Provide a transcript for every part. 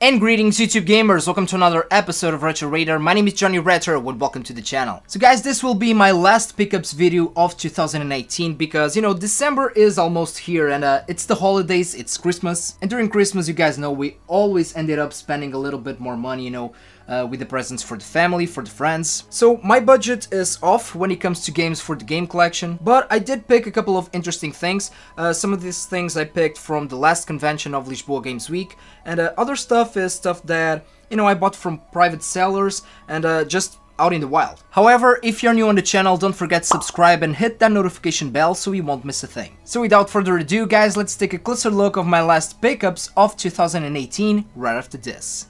And greetings YouTube gamers, welcome to another episode of Retro Raider. My name is Johnny Retro and welcome to the channel. So guys, this will be my last pickups video of 2018 because, you know, December is almost here and it's the holidays, it's Christmas. And during Christmas, you guys know, we always ended up spending a little bit more money, you know, with the presents for the family, for the friends. So my budget is off when it comes to games for the game collection, but I did pick a couple of interesting things. Some of these things I picked from the last convention of Lisboa Games Week, and other stuff is stuff that, you know, I bought from private sellers and just out in the wild. However, if you're new on the channel, don't forget to subscribe and hit that notification bell so you won't miss a thing. So without further ado guys, let's take a closer look of my last pickups of 2018 right after this.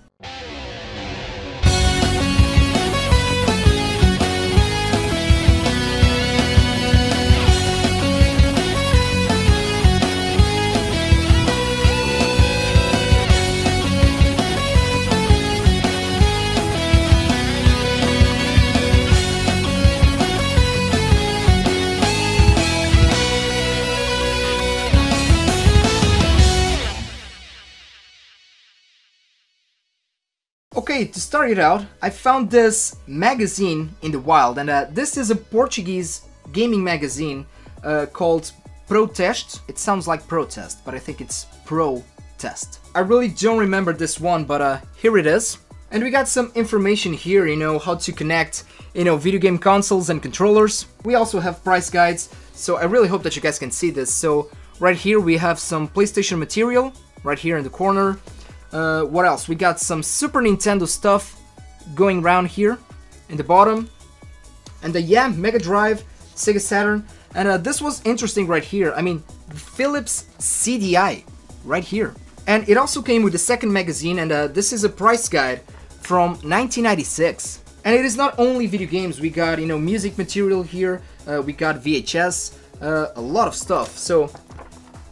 Okay, to start it out, I found this magazine in the wild, and this is a Portuguese gaming magazine called Protest. It sounds like protest, but I think it's Pro-Test. I really don't remember this one, but here it is. And we got some information here, you know, how to connect, you know, video game consoles and controllers. We also have price guides, so I really hope that you guys can see this. So right here we have some PlayStation material, right here in the corner. What else? We got some Super Nintendo stuff going around here in the bottom. And yeah, Mega Drive, Sega Saturn. And this was interesting right here. I mean, Philips CDI right here. And it also came with the second magazine, and this is a price guide from 1996. And it is not only video games. We got, you know, music material here. We got VHS, a lot of stuff. So,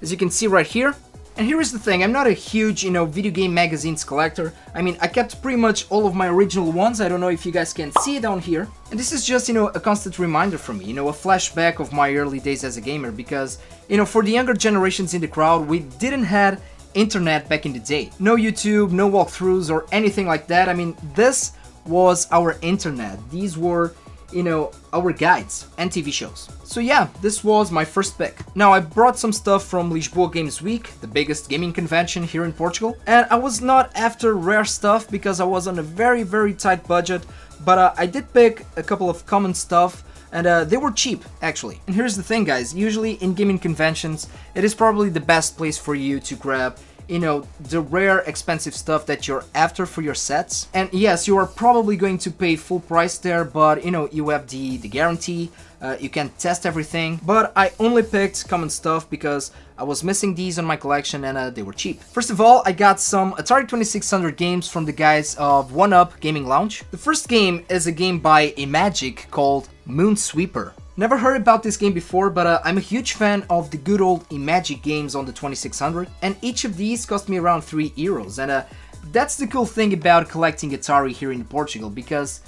as you can see right here. And here is the thing, I'm not a huge, you know, video game magazines collector. I mean, I kept pretty much all of my original ones. I don't know if you guys can see it down here. And this is just, you know, a constant reminder for me, you know, a flashback of my early days as a gamer. Because, you know, for the younger generations in the crowd, we didn't have internet back in the day. No YouTube, no walkthroughs or anything like that. I mean, this was our internet. These were, you know, our guides and TV shows. So yeah, this was my first pick. Now I brought some stuff from Lisboa Games Week, the biggest gaming convention here in Portugal, and I was not after rare stuff because I was on a very tight budget, but I did pick a couple of common stuff, and they were cheap actually. And here's the thing guys, usually in gaming conventions it is probably the best place for you to grab, you know, the rare expensive stuff that you're after for your sets. And yes, you are probably going to pay full price there, but you know, you have the guarantee, you can test everything. But I only picked common stuff because I was missing these on my collection and they were cheap. First of all, I got some Atari 2600 games from the guys of 1UP Gaming Lounge. The first game is a game by Imagic called Moonsweeper. Never heard about this game before, but I'm a huge fan of the good old Imagic games on the 2600, and each of these cost me around €3, and that's the cool thing about collecting Atari here in Portugal, because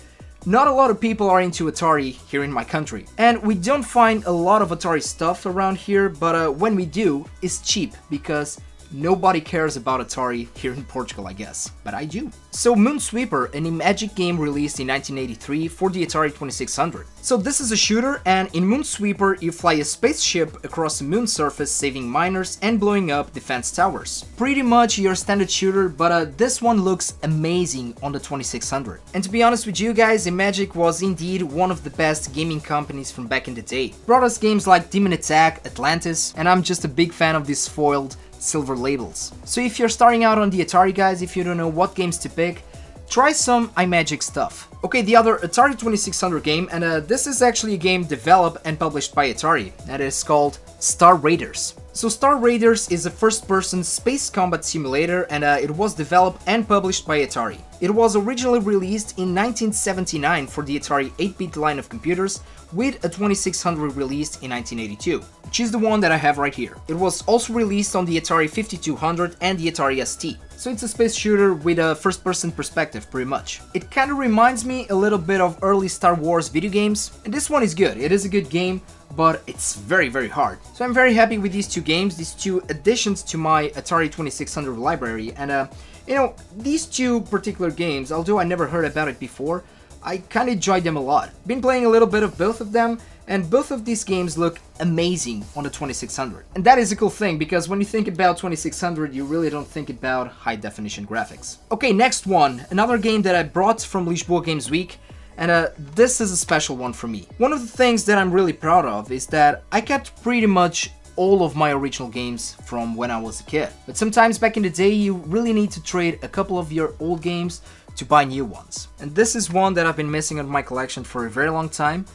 not a lot of people are into Atari here in my country. And we don't find a lot of Atari stuff around here, but when we do, it's cheap, because nobody cares about Atari here in Portugal, I guess, but I do. So Moonsweeper, an Imagic game released in 1983 for the Atari 2600. So this is a shooter, and in Moonsweeper you fly a spaceship across the moon surface, saving miners and blowing up defense towers. Pretty much your standard shooter, but this one looks amazing on the 2600. And to be honest with you guys, Imagic was indeed one of the best gaming companies from back in the day. Brought us games like Demon Attack, Atlantis, and I'm just a big fan of these foiled silver labels. So if you're starting out on the Atari guys, if you don't know what games to pick, try some Imagic stuff. Okay, the other Atari 2600 game, and this is actually a game developed and published by Atari, and it is called Star Raiders. So Star Raiders is a first-person space combat simulator, and it was developed and published by Atari. It was originally released in 1979 for the Atari 8-bit line of computers, with a 2600 released in 1982, which is the one that I have right here. It was also released on the Atari 5200 and the Atari ST. So it's a space shooter with a first-person perspective, pretty much. It kind of reminds me a little bit of early Star Wars video games, and this one is good. It is a good game, but it's very hard. So I'm very happy with these two games, these two additions to my Atari 2600 library, and You know, these two particular games, although I never heard about it before, I kinda enjoyed them a lot. Been playing a little bit of both of them, and both of these games look amazing on the 2600. And that is a cool thing, because when you think about 2600, you really don't think about high definition graphics. Okay, next one, another game that I brought from Lisboa Games Week, and this is a special one for me. One of the things that I'm really proud of is that I kept pretty much all of my original games from when I was a kid. But sometimes back in the day, you really need to trade a couple of your old games to buy new ones. And this is one that I've been missing on my collection for a very long time.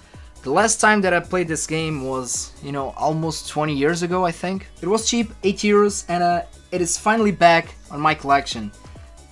The last time that I played this game was, you know, almost 20 years ago, I think. It was cheap, 8 euros, and it is finally back on my collection.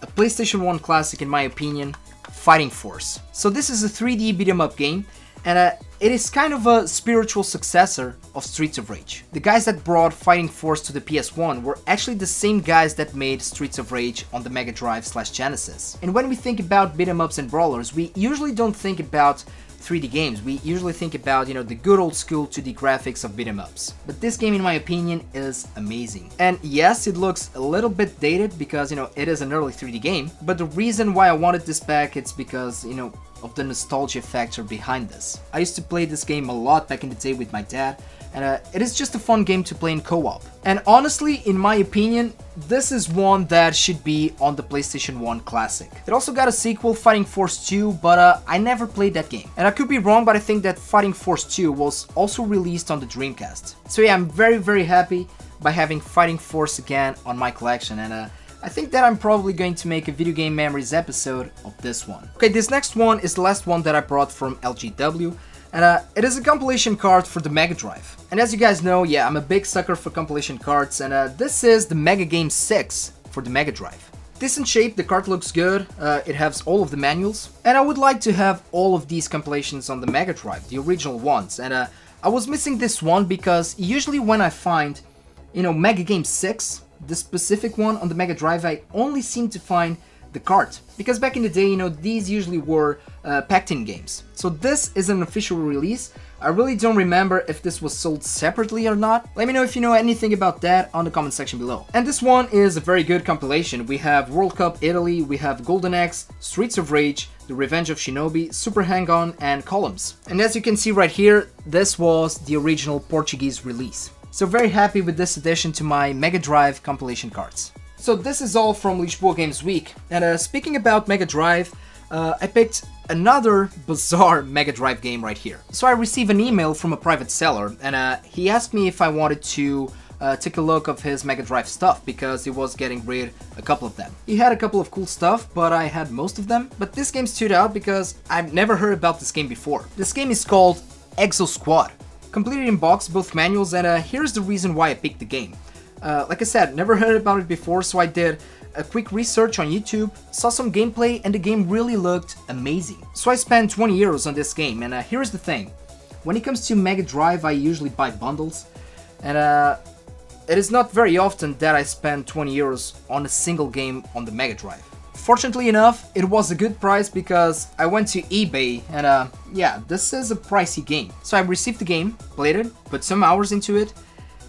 A PlayStation 1 classic in my opinion, Fighting Force. So this is a 3D beat 'em up game, and it is kind of a spiritual successor of Streets of Rage. The guys that brought Fighting Force to the PS1 were actually the same guys that made Streets of Rage on the Mega Drive/Genesis. And when we think about beat 'em ups and brawlers, we usually don't think about 3D games. We usually think about, you know, the good old school 2D graphics of beat 'em ups. But this game, in my opinion, is amazing. And yes, it looks a little bit dated because, you know, it is an early 3D game. But the reason why I wanted this back, it's because, you know, of the nostalgia factor behind this. I used to play this game a lot back in the day with my dad, and it is just a fun game to play in co-op. And honestly, in my opinion, this is one that should be on the PlayStation 1 Classic. It also got a sequel, Fighting Force 2, but I never played that game. And I could be wrong, but I think that Fighting Force 2 was also released on the Dreamcast. So yeah, I'm very happy by having Fighting Force again on my collection, and I think that I'm probably going to make a video game memories episode of this one. Okay, this next one is the last one that I brought from LGW, and it is a compilation card for the Mega Drive. And as you guys know, yeah, I'm a big sucker for compilation cards, and this is the Mega Game 6 for the Mega Drive. Decent shape, the card looks good, it has all of the manuals, and I would like to have all of these compilations on the Mega Drive, the original ones, and I was missing this one because usually when I find, you know, Mega Game 6, the specific one on the Mega Drive, I only seem to find the card. Because back in the day, you know, these usually were packed-in games. So this is an official release. I really don't remember if this was sold separately or not. Let me know if you know anything about that on the comment section below. And this one is a very good compilation. We have World Cup Italy, we have Golden Axe, Streets of Rage, The Revenge of Shinobi, Super Hang-On, and Columns. And as you can see right here, this was the original Portuguese release. So very happy with this addition to my Mega Drive compilation cards. So this is all from Lisboa Games Week, and speaking about Mega Drive, I picked another bizarre Mega Drive game right here. So I received an email from a private seller, and he asked me if I wanted to take a look of his Mega Drive stuff, because he was getting rid of a couple of them. He had a couple of cool stuff, but I had most of them. But this game stood out because I've never heard about this game before. This game is called Exo Squad. Completed in box, both manuals, and here's the reason why I picked the game. Like I said, never heard about it before, so I did a quick research on YouTube, saw some gameplay, and the game really looked amazing. So I spent 20 euros on this game, and here's the thing. When it comes to Mega Drive, I usually buy bundles, and it is not very often that I spend 20 euros on a single game on the Mega Drive. Fortunately enough, it was a good price because I went to eBay, and yeah, this is a pricey game. So I received the game, played it, put some hours into it,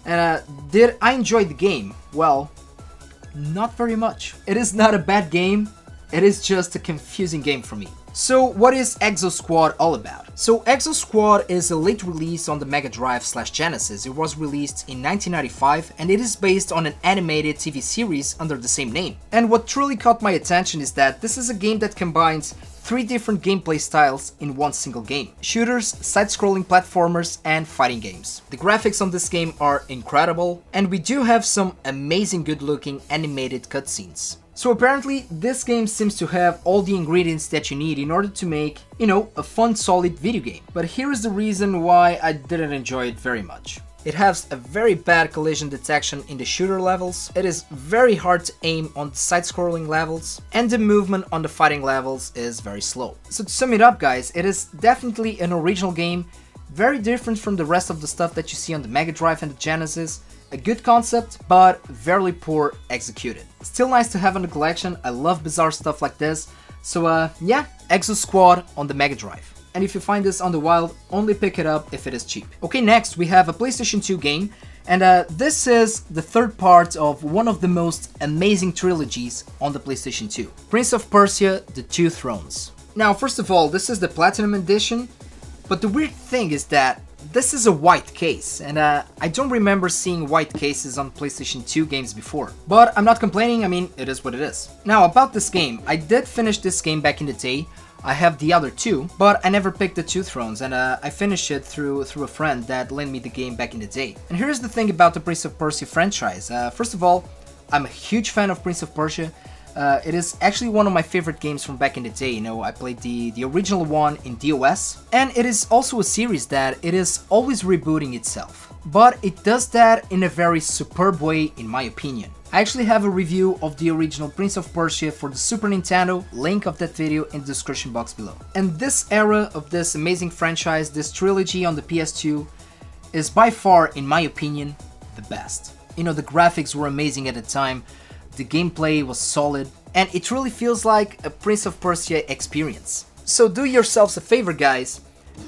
and did I enjoy the game? Well, not very much. It is not a bad game, it is just a confusing game for me. So what is Exo Squad all about? So Exo Squad is a late release on the Mega Drive/Genesis. It was released in 1995, and it is based on an animated TV series under the same name. And what truly caught my attention is that this is a game that combines 3 different gameplay styles in one single game: shooters, side-scrolling platformers, and fighting games. The graphics on this game are incredible, and we do have some amazing good-looking animated cutscenes. So apparently this game seems to have all the ingredients that you need in order to make, you know, a fun, solid video game. But here is the reason why I didn't enjoy it very much. It has a very bad collision detection in the shooter levels, it is very hard to aim on the side-scrolling levels, and the movement on the fighting levels is very slow. So to sum it up, guys, it is definitely an original game, very different from the rest of the stuff that you see on the Mega Drive and the Genesis. A good concept, but very poor executed. Still nice to have in the collection, I love bizarre stuff like this. So yeah, Exo Squad on the Mega Drive. and if you find this on the wild, only pick it up if it is cheap. Okay, next we have a PlayStation 2 game, and this is the third part of one of the most amazing trilogies on the PlayStation 2. Prince of Persia: The Two Thrones. Now, first of all, this is the Platinum Edition, but the weird thing is that this is a white case, and I don't remember seeing white cases on PlayStation 2 games before. But I'm not complaining, I mean, it is what it is. Now, about this game, I did finish this game back in the day. I have the other two, but I never picked the Two Thrones, and I finished it through a friend that lent me the game back in the day. And here's the thing about the Prince of Persia franchise. First of all, I'm a huge fan of Prince of Persia. It is actually one of my favorite games from back in the day. You know, I played the original one in DOS, and it is also a series that it is always rebooting itself. But it does that in a very superb way, in my opinion. I actually have a review of the original Prince of Persia for the Super Nintendo, link of that video in the description box below. And this era of this amazing franchise, this trilogy on the PS2, is by far, in my opinion, the best. You know, the graphics were amazing at the time, the gameplay was solid, and it really feels like a Prince of Persia experience. So do yourselves a favor, guys,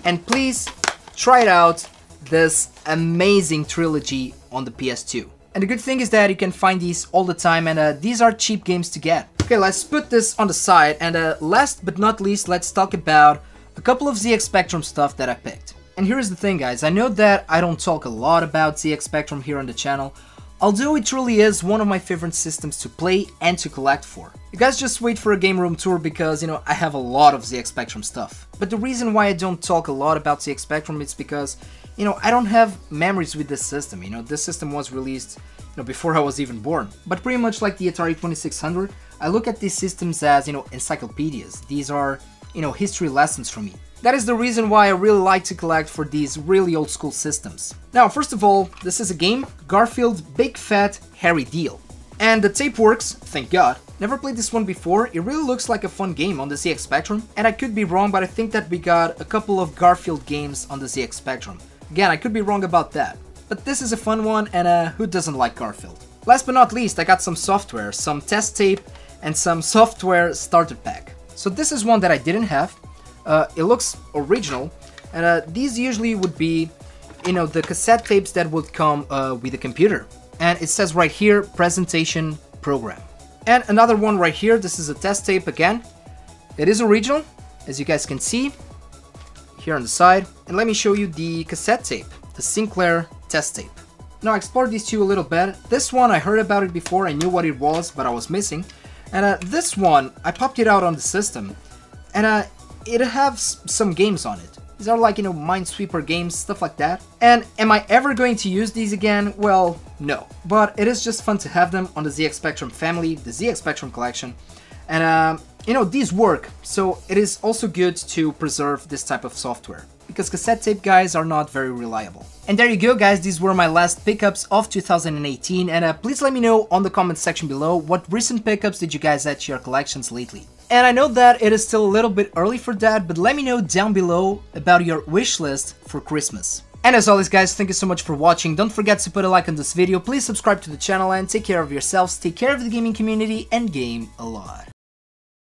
and please try it out, this amazing trilogy on the PS2. And the good thing is that you can find these all the time, and these are cheap games to get. Okay, let's put this on the side, and last but not least, let's talk about a couple of ZX Spectrum stuff that I picked. And here's the thing, guys, I know that I don't talk a lot about ZX Spectrum here on the channel, although it truly is one of my favorite systems to play and to collect for. You guys just wait for a game room tour because, you know, I have a lot of ZX Spectrum stuff. But the reason why I don't talk a lot about ZX Spectrum is because, you know, I don't have memories with this system. You know, this system was released, you know, before I was even born. But pretty much like the Atari 2600, I look at these systems as, you know, encyclopedias. These are, you know, history lessons for me. That is the reason why I really like to collect for these really old school systems. Now, first of all, this is a game, Garfield Big Fat Hairy Deal. And the tape works, thank God. Never played this one before, it really looks like a fun game on the ZX Spectrum. And I could be wrong, but I think that we got a couple of Garfield games on the ZX Spectrum. Again, I could be wrong about that. But this is a fun one, and who doesn't like Garfield? Last but not least, I got some software, some test tape, and some software starter pack. So this is one that I didn't have. It looks original, and these usually would be, you know, the cassette tapes that would come with the computer. And it says right here, presentation program. And another one right here, this is a test tape again. It is original, as you guys can see, here on the side. And let me show you the cassette tape, the Sinclair test tape. Now I explored these two a little bit. This one, I heard about it before, I knew what it was, but I was missing. And this one, I popped it out on the system, and it has some games on it. These are like, you know, Minesweeper games, stuff like that. And am I ever going to use these again? Well, no. But it is just fun to have them on the ZX Spectrum family, the ZX Spectrum collection. And, you know, these work, so it is also good to preserve this type of software, because cassette tape guys are not very reliable. And there you go, guys, these were my last pickups of 2018, and please let me know on the comment section below what recent pickups did you guys add to your collections lately. And I know that it is still a little bit early for that, but let me know down below about your wish list for Christmas. And as always, guys, thank you so much for watching. Don't forget to put a like on this video, please subscribe to the channel, and take care of yourselves, take care of the gaming community, and game a lot.